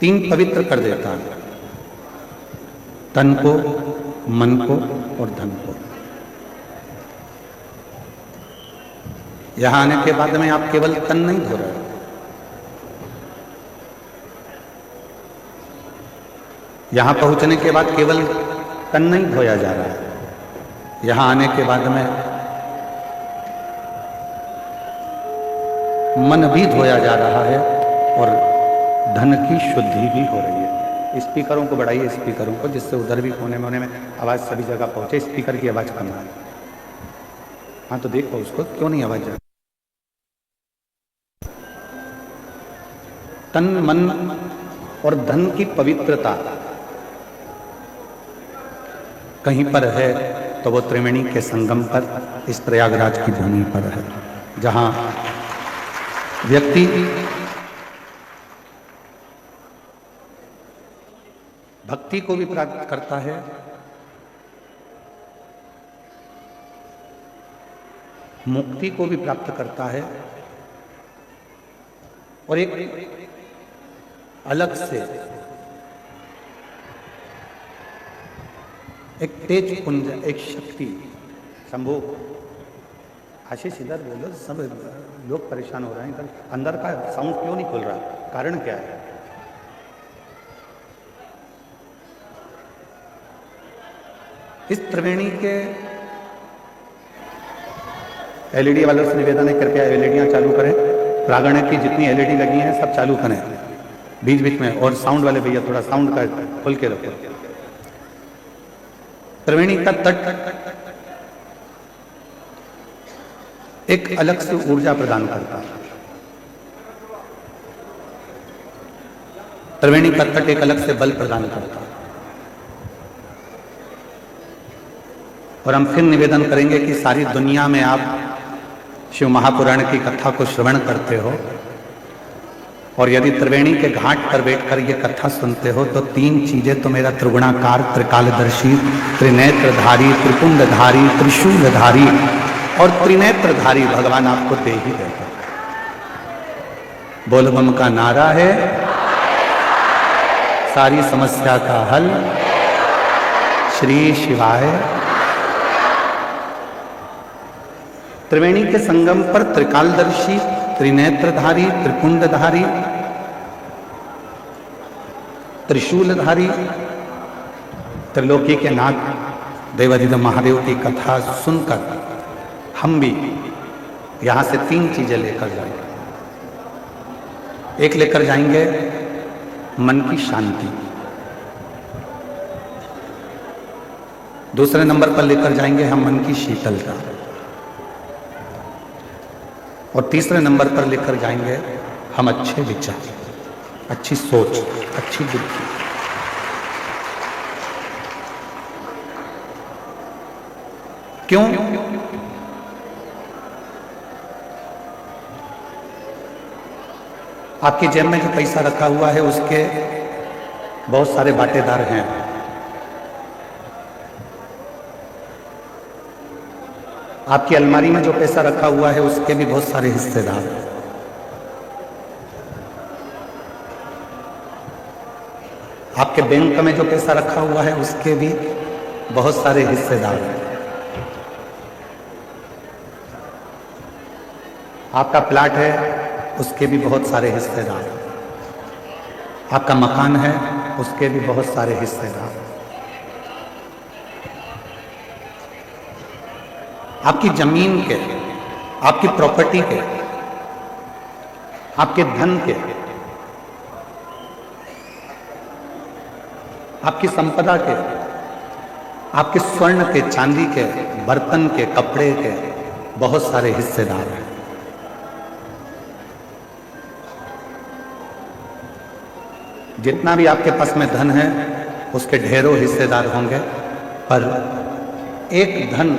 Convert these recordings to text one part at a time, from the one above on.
तीन पवित्र कर देता है, तन को, मन को और धन को। यहां आने के बाद में आप केवल तन नहीं धो रहे, यहां पहुंचने के बाद केवल तन नहीं धोया जा रहा है, यहां आने के बाद में मन भी धोया जा रहा है और धन की शुद्धि भी हो रही है। स्पीकरों को बढ़ाइए, स्पीकरों को, जिससे उधर भी कोने में आवाज सभी जगह पहुंचे। स्पीकर की आवाज कम है। हाँ तो देखो उसको, क्यों नहीं आवाज जा। तन, मन और धन की पवित्रता कहीं पर है तो वो त्रिवेणी के संगम पर, इस प्रयागराज की भूमि पर है, जहां व्यक्ति भक्ति को भी प्राप्त करता है, मुक्ति को भी प्राप्त करता है और एक अलग से एक तेज पुंज, एक शक्ति। शंभू, आशीष इधर बोलो, सब लोग परेशान हो रहे हैं। इधर अंदर का साउंड क्यों नहीं खुल रहा, कारण क्या है? इस त्रिवेणी के एलईडी वालों से निवेदन है, कृपया एलईडियां चालू करें। प्रांगण की जितनी एलईडी लगी हैं सब चालू करें बीच बीच में। और साउंड वाले भैया थोड़ा साउंड का खोल के रखो। त्रिवेणी का तट एक अलग से ऊर्जा प्रदान करता है। त्रिवेणी का तट एक अलग से बल प्रदान करता है। और हम फिर निवेदन करेंगे कि सारी दुनिया में आप शिव महापुराण की कथा को श्रवण करते हो और यदि त्रिवेणी के घाट पर बैठकर ये कथा सुनते हो तो तीन चीजें तो मेरा त्रिगुणाकार, त्रिकालदर्शी, त्रिनेत्रधारी, त्रिपुंडधारी, त्रिशूलधारी और त्रिनेत्रधारी भगवान आपको दे ही देगा। बोल बम का नारा है, सारी समस्या का हल श्री शिवाय। त्रिवेणी के संगम पर त्रिकालदर्शी, त्रिनेत्रधारी, त्रिपुंडधारी, त्रिशूलधारी, त्रिलोकी के नाथ देवाधिदेव महादेव की कथा सुनकर हम भी यहां से तीन चीजें लेकर जाएंगे। एक लेकर जाएंगे मन की शांति, दूसरे नंबर पर लेकर जाएंगे हम मन की शीतलता और तीसरे नंबर पर लेकर जाएंगे हम अच्छे विचार, अच्छी सोच, अच्छी बुद्धि। क्यों? आपकी जेब में जो पैसा रखा हुआ है उसके बहुत सारे बाटेदार हैं। आपकी अलमारी में जो पैसा रखा हुआ है उसके भी बहुत सारे हिस्सेदार हैं। आपके बैंक में जो पैसा रखा हुआ है उसके भी बहुत सारे हिस्सेदार हैं। आपका प्लाट है उसके भी बहुत सारे हिस्सेदार हैं। आपका मकान है उसके भी बहुत सारे हिस्सेदार हैं। आपकी जमीन के, आपकी प्रॉपर्टी के, आपके धन के, आपकी संपदा के, आपके स्वर्ण के, चांदी के, बर्तन के, कपड़े के बहुत सारे हिस्सेदार हैं। जितना भी आपके पास में धन है उसके ढेरों हिस्सेदार होंगे, पर एक धन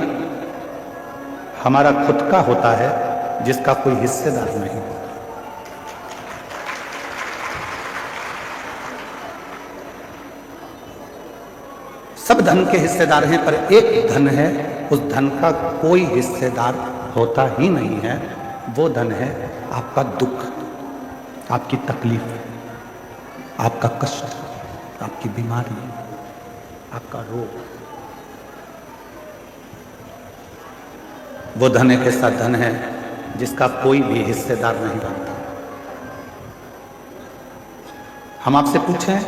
हमारा खुद का होता है जिसका कोई हिस्सेदार नहीं। सब धन के हिस्सेदार हैं पर एक धन है, उस धन का कोई हिस्सेदार होता ही नहीं है। वो धन है आपका दुख, आपकी तकलीफ। आपका कष्ट, आपकी बीमारी, आपका रोग, वो धन एक ऐसा धन है जिसका कोई भी हिस्सेदार नहीं बनता। हम आपसे पूछें,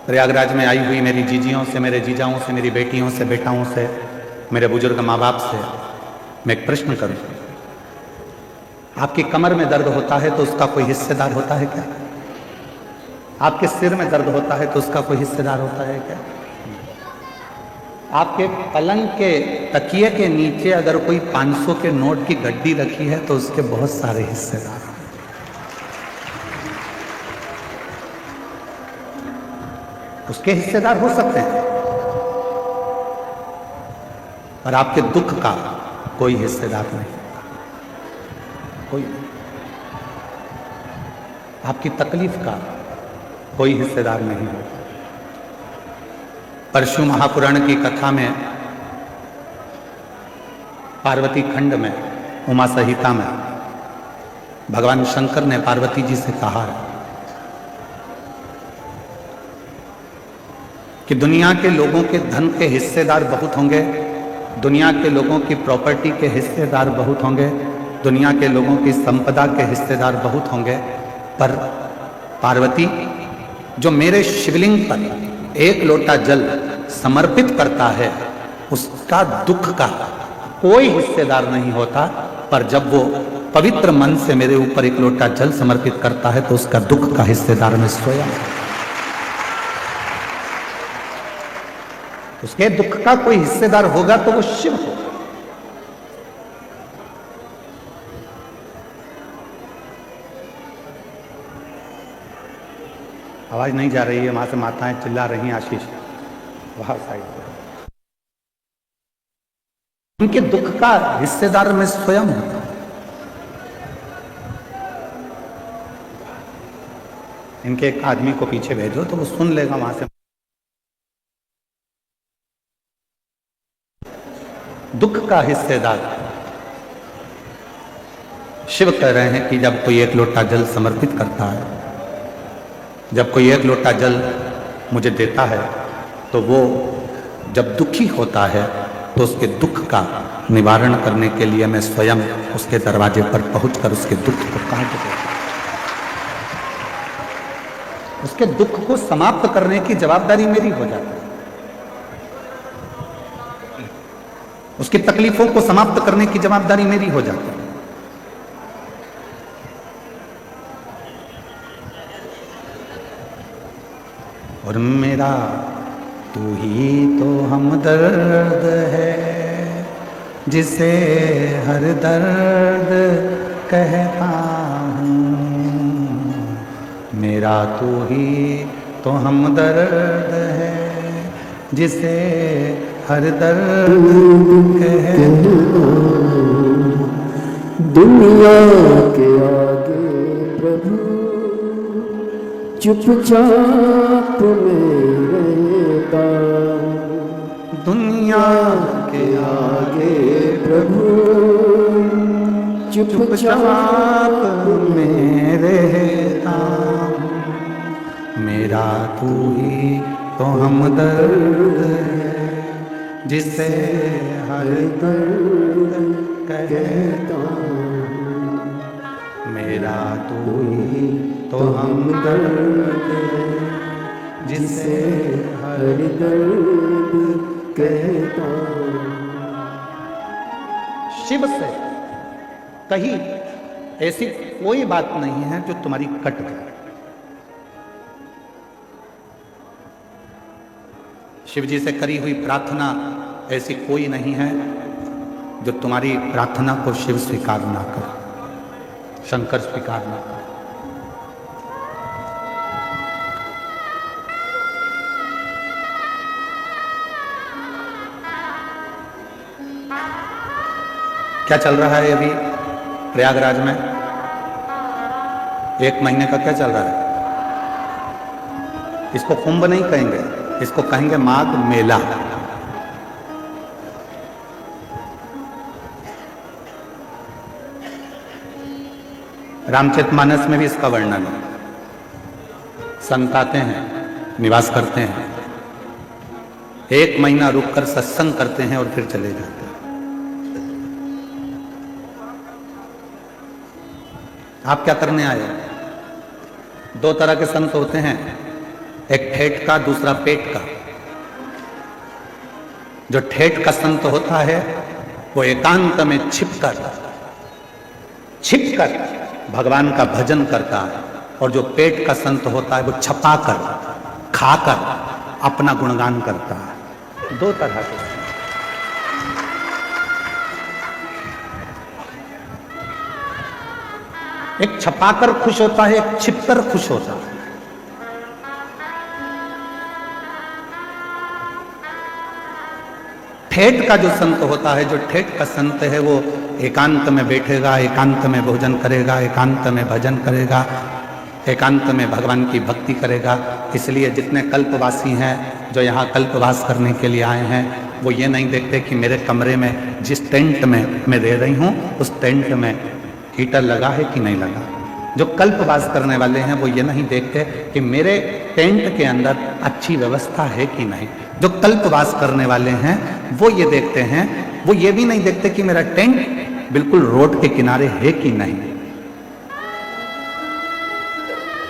प्रयागराज में आई हुई मेरी जीजियों से, मेरे जीजाओं से, मेरी बेटियों से, बेटाओं से, मेरे बुजुर्ग माँ बाप से मैं एक प्रश्न करूं, आपकी कमर में दर्द होता है तो उसका कोई हिस्सेदार होता है क्या? आपके सिर में दर्द होता है तो उसका कोई हिस्सेदार होता है क्या? आपके पलंग के तकिए के नीचे अगर कोई 500 के नोट की गड्डी रखी है तो उसके बहुत सारे हिस्सेदार हैं। उसके हिस्सेदार हो सकते हैं, पर आपके दुख का कोई हिस्सेदार नहीं, कोई नहीं। आपकी तकलीफ का कोई हिस्सेदार नहीं है। परशु महापुराण की कथा में, पार्वती खंड में, उमा संहिता में भगवान शंकर ने पार्वती जी से कहा है कि दुनिया के लोगों के धन के हिस्सेदार बहुत होंगे, दुनिया के लोगों की प्रॉपर्टी के हिस्सेदार बहुत होंगे, दुनिया के लोगों की संपदा के हिस्सेदार बहुत होंगे, पर पार्वती, जो मेरे शिवलिंग पर एक लोटा जल समर्पित करता है उसका दुख का कोई हिस्सेदार नहीं होता, पर जब वो पवित्र मन से मेरे ऊपर एक लोटा जल समर्पित करता है तो उसका दुख का हिस्सेदार मैं स्वयं। उसके दुख का कोई हिस्सेदार होगा तो वो शिव होगा। आवाज नहीं जा रही है, वहां से माताएं चिल्ला रही हैं, आशीष वहां साइड पर। उनके दुख का हिस्सेदार मैं स्वयं हूं। इनके एक आदमी को पीछे भेजो तो वो सुन लेगा वहां से। दुख का हिस्सेदार शिव कह रहे हैं कि जब कोई एक लोटा जल समर्पित करता है, जब कोई एक लोटा जल मुझे देता है, तो वो जब दुखी होता है तो उसके दुख का निवारण करने के लिए मैं स्वयं उसके दरवाजे पर पहुंचकर उसके दुख को काट देता हूं। उसके दुख को समाप्त करने की जवाबदारी मेरी हो जाती है। उसकी तकलीफों को समाप्त करने की जवाबदारी मेरी हो जाती है। और मेरा तू ही तो हमदर्द है, जिसे हर दर्द कहता हूँ। मेरा तू ही तो हमदर्द है, जिसे हर दर्द कहता हूँ। दुनिया के आगे प्रभु चुपचाप में रहता हूँ। दुनिया के आगे प्रभु चुपचाप में रहता हूँ। मेरा तू ही तो हमदर्द है, जिसे हर दर्द कहता हूँ। मेरा तू ही तो हमदर्द है, जिसे हर दर्द कहता हूँ। शिव से कहीं ऐसी कोई बात नहीं है जो तुम्हारी कट गई। शिव जी से करी हुई प्रार्थना ऐसी कोई नहीं है जो तुम्हारी प्रार्थना को शिव स्वीकार ना करे, शंकर स्वीकार ना करे। क्या चल रहा है अभी प्रयागराज में? 1 महीने का क्या चल रहा है? इसको कुंभ नहीं कहेंगे, इसको कहेंगे माघ मेला। रामचरितमानस में भी इसका वर्णन है। संत आते हैं, निवास करते हैं, 1 महीना रुककर सत्संग करते हैं और फिर चले जाते हैं। आप क्या करने आए हो? 2 तरह के संत होते हैं, एक ठेठ का, दूसरा पेट का। जो ठेठ का संत होता है वो एकांत में छिपकर भगवान का भजन करता है, और जो पेट का संत होता है वो छपाकर, खाकर अपना गुणगान करता है। 2 तरह के संत। एक छपाकर खुश होता है, एक छिपकर खुश होता है। ठेठ का जो संत होता है, जो ठेठ का संत है, वो एकांत में बैठेगा, एकांत में भोजन करेगा, एकांत में भजन करेगा, एकांत में भगवान की भक्ति करेगा। इसलिए जितने कल्पवासी हैं जो यहाँ कल्पवास करने के लिए आए हैं, वो ये नहीं देखते कि मेरे कमरे में, जिस टेंट में मैं रह रही हूँ, उस टेंट में हीटर लगा है कि नहीं लगा। जो कल्पवास करने वाले हैं वो ये नहीं देखते कि मेरे टेंट के अंदर अच्छी व्यवस्था है कि नहीं। जो कल्पवास करने वाले हैं वो ये देखते हैं, वो ये भी नहीं देखते कि मेरा टेंट बिल्कुल रोड के किनारे है कि नहीं।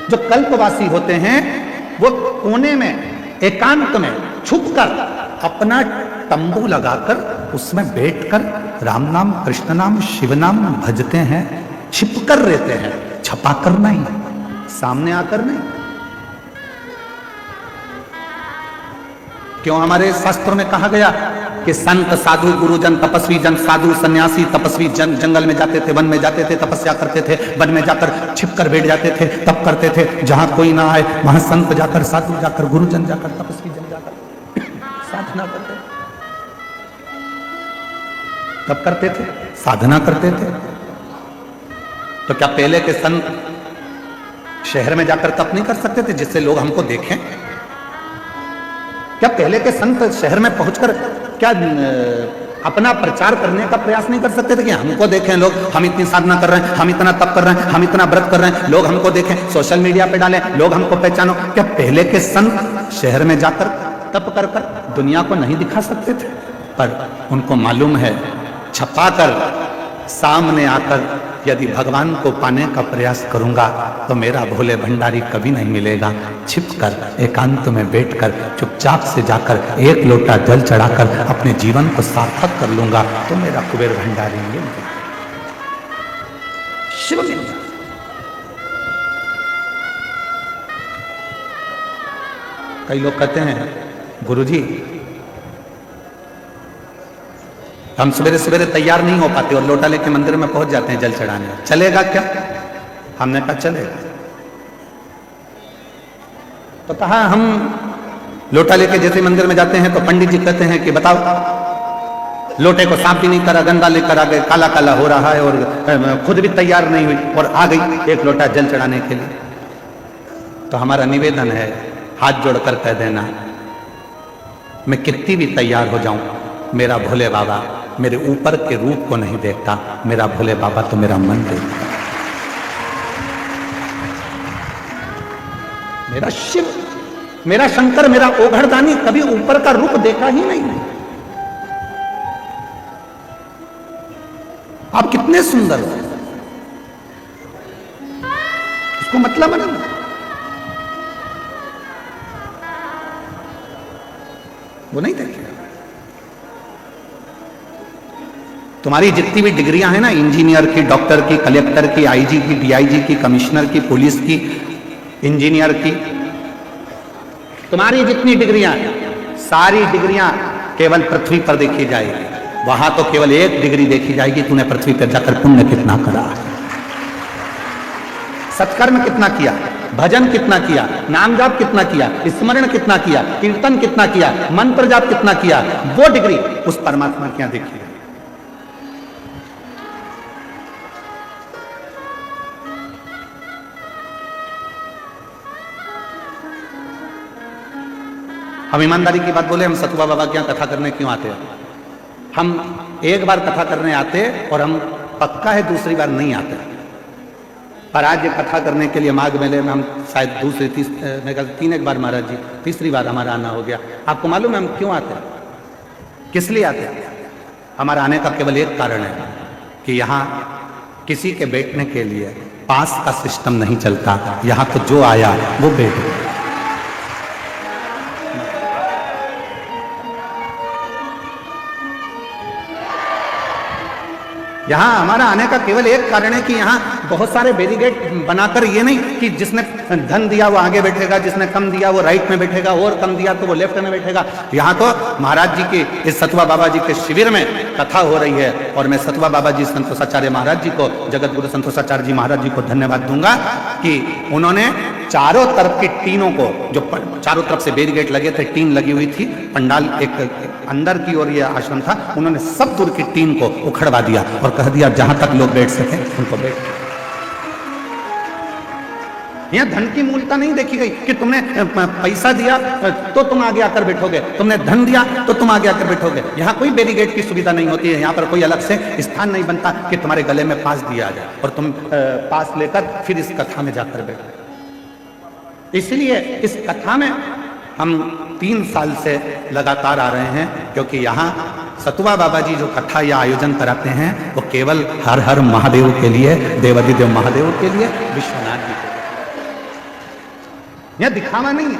जो कल्पवासी होते हैं वो कोने में, एकांत में छुपकर अपना तंबू लगाकर उसमें बैठकर राम नाम, कृष्ण नाम, शिव नाम भजते हैं, छिपकर रहते हैं, छपाकर नहीं, सामने आकर नहीं। क्यों हमारे शास्त्रों में कहा गया कि संत, साधु, गुरुजन, तपस्वी जन, साधु, सन्यासी, तपस्वी जन जंगल में जाते थे, वन में जाते थे, तपस्या करते थे, वन में जाकर छिपकर बैठ जाते थे, तप करते थे। जहां कोई ना आए वहां संत जाकर, साधु जाकर, गुरुजन जाकर, तपस्वी जन जाकर साधना करते थे, तप करते थे, साधना करते थे। तो क्या पहले के संत शहर में जाकर तप नहीं कर सकते थे जिससे लोग हमको देखें? क्या पहले के संत शहर में पहुंचकर क्या अपना प्रचार करने का प्रयास नहीं कर सकते थे कि हमको देखें लोग, हम इतनी साधना कर रहे हैं, हम इतना तप कर रहे हैं, हम इतना व्रत कर रहे हैं, लोग हमको देखें, सोशल मीडिया पे डालें, लोग हमको पहचानो? क्या पहले के संत शहर में जाकर तप कर कर दुनिया को नहीं दिखा सकते थे? पर उनको मालूम है, छपाकर सामने आकर यदि भगवान को पाने का प्रयास करूंगा तो मेरा भोले भंडारी कभी नहीं मिलेगा। छिपकर, एकांत में बैठकर, चुपचाप से जाकर 1 लोटा जल चढ़ाकर अपने जीवन को सार्थक कर लूंगा तो मेरा कुबेर भंडारी मिल जाएगा, शिव मिल जाएगा। कई लोग कहते हैं, गुरुजी हम सवेरे सवेरे तैयार नहीं हो पाते और लोटा लेके मंदिर में पहुंच जाते हैं जल चढ़ाने, चलेगा क्या? हमने कहा चलेगा। तो कहा हम लोटा लेके जैसे मंदिर में जाते हैं तो पंडित जी कहते हैं कि बताओ, लोटे को साफ भी नहीं करा, गंदा लेकर आ गए, काला काला हो रहा है, और खुद भी तैयार नहीं हुई और आ गई 1 लोटा जल चढ़ाने के लिए। तो हमारा निवेदन है, हाथ जोड़कर कह देना, मैं कितनी भी तैयार हो जाऊं, मेरा भोले बाबा मेरे ऊपर के रूप को नहीं देखता, मेरा भोले बाबा तो मेरा मन देखता। मेरा शिव, मेरा शंकर, मेरा ओघड़दानी कभी ऊपर का रूप देखा ही नहीं। आप कितने सुंदर हो, उसको मतलब है ना, वो नहीं देखेगा। तुम्हारी जितनी भी डिग्रियां हैं ना, इंजीनियर की, डॉक्टर की, कलेक्टर की, आईजी की, डीआईजी की, कमिश्नर की, पुलिस की, इंजीनियर की, तुम्हारी जितनी डिग्रियां हैं, सारी डिग्रियां केवल पृथ्वी पर देखी जाएगी। वहां तो केवल 1 डिग्री देखी जाएगी, तूने पृथ्वी पर जाकर पुण्य कितना करा, सत्कर्म कितना किया, भजन कितना किया, नाम जाप कितना किया, स्मरण कितना किया, कीर्तन कितना किया, मंत्र जाप कितना किया, वो डिग्री उस परमात्मा की यहां देखी। हम ईमानदारी की बात बोले, हम सतुआ बाबा के यहाँ कथा करने क्यों आते हैं? हम 1 बार कथा करने आते और हम पक्का है दूसरी बार नहीं आते। पर आज ये कथा करने के लिए माघ मेले में हम शायद दूसरी तीन एक बार महाराज जी, तीसरी बार हमारा आना हो गया। आपको मालूम है हम क्यों आते हैं, किस लिए आते हैं? हमारा आने का केवल एक कारण है कि यहाँ किसी के बैठने के लिए पास का सिस्टम नहीं चलता। यहाँ तो जो आया वो बैठ गया। यहाँ हमारा आने का केवल एक कारण है कि यहाँ बहुत सारे बैरिकेड बनाकर, ये नहीं कि जिसने धन दिया वो आगे बैठेगा, जिसने कम दिया वो राइट में बैठेगा, और कम दिया तो वो लेफ्ट में बैठेगा। यहाँ तो महाराज जी की इस सतवा बाबा जी के शिविर में कथा हो रही है, और मैं सतवा बाबा जी संतोषाचार्य महाराज जी को, जगत गुरु संतोषाचार्य जी महाराज जी को धन्यवाद दूंगा कि उन्होंने चारों तरफ की टीनों को, जो चारों तरफ से बैरिकेड लगे थे, टीन लगी हुई थी, पंडाल एक अंदर की ओर ये आश्रम था, उन्होंने सब दूर की टीन को उखड़वा दिया और कह दिया जहां तक लोग बैठ सके उनको बैठ। यहां धन की मूलता नहीं देखी गई कि तुमने पैसा दिया तो तुम आगे आकर बैठोगे, तुमने धन दिया तो तुम आगे आकर बैठोगे। यहाँ कोई बैरिकेड की सुविधा नहीं होती है। यहाँ पर कोई अलग से स्थान नहीं बनता कि तुम्हारे गले में पास दिया जाए और तुम पास लेकर फिर इस कथा में जाकर बैठो। इसलिए इस कथा में हम 3 साल से लगातार आ रहे हैं, क्योंकि यहाँ सतुआ बाबा जी जो कथा या आयोजन कराते हैं वो केवल हर हर महादेव के लिए, देवादिदेव महादेव के लिए, विश्वनाथ जी के लिए। यह दिखावा नहीं है,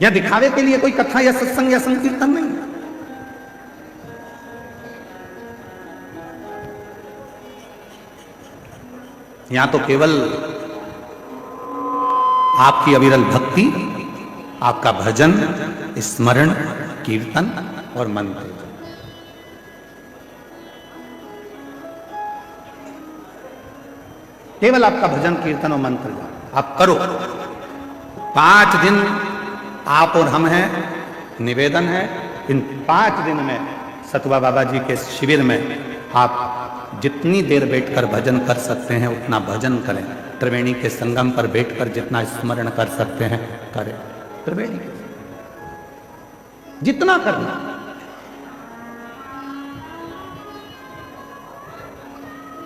यह दिखावे के लिए कोई कथा या सत्संग या संकीर्तन नहीं है। यहां तो केवल आपकी अविरल भक्ति, आपका भजन, स्मरण, कीर्तन और मंत्र। केवल आपका भजन, कीर्तन और मंत्र आप करो। 5 दिन आप और हम हैं, निवेदन है इन 5 दिन में सतुआ बाबा जी के शिविर में आप जितनी देर बैठकर भजन कर सकते हैं उतना भजन करें। त्रिवेणी के संगम पर बैठकर जितना स्मरण कर सकते हैं करें। त्रिवेणी जितना करना।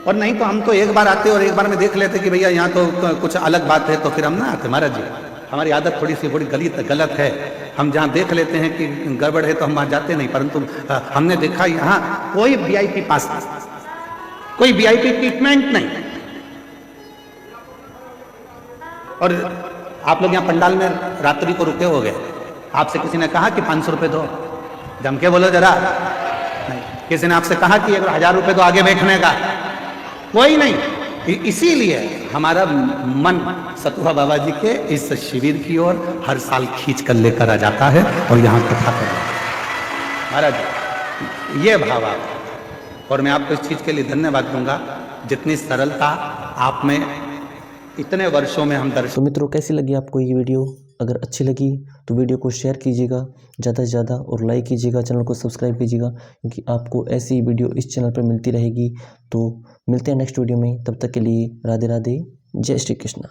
और नहीं तो हम तो एक बार आते और एक बार में देख लेते कि भैया यहाँ तो कुछ अलग बात है, तो फिर हम ना आते। महाराज जी हमारी आदत थोड़ी सी बड़ी गलत है। हम जहाँ देख लेते हैं कि गड़बड़ है तो हम वहाँ जाते नहीं, परंतु हमने देखा यहाँ कोई वीआईपी पास नहीं, कोई वीआईपी ट्रीटमेंट नहीं। और आप लोग यहाँ पंडाल में रात्रि को रुके हो गए, आपसे किसी ने कहा कि 500 रुपये दो, जम के बोलो जरा। नहीं, किसी ने आपसे कहा कि 1000 रुपये दो आगे बैठने का, कोई नहीं। इसीलिए हमारा मन सतुआ बाबा जी के इस शिविर की ओर हर साल खींच कर लेकर आ जाता है और यहाँ कथा कर रहा है। महाराज ये भाव आप, और मैं आपको इस चीज के लिए धन्यवाद दूंगा, जितनी सरलता आप में इतने वर्षों में हम दर्शन। तो मित्रों कैसी लगी आपको ये वीडियो? अगर अच्छी लगी तो वीडियो को शेयर कीजिएगा ज़्यादा से ज़्यादा और लाइक कीजिएगा, चैनल को सब्सक्राइब कीजिएगा, क्योंकि आपको ऐसी वीडियो इस चैनल पर मिलती रहेगी। तो मिलते हैं नेक्स्ट वीडियो में, तब तक के लिए राधे राधे, जय श्री कृष्ण।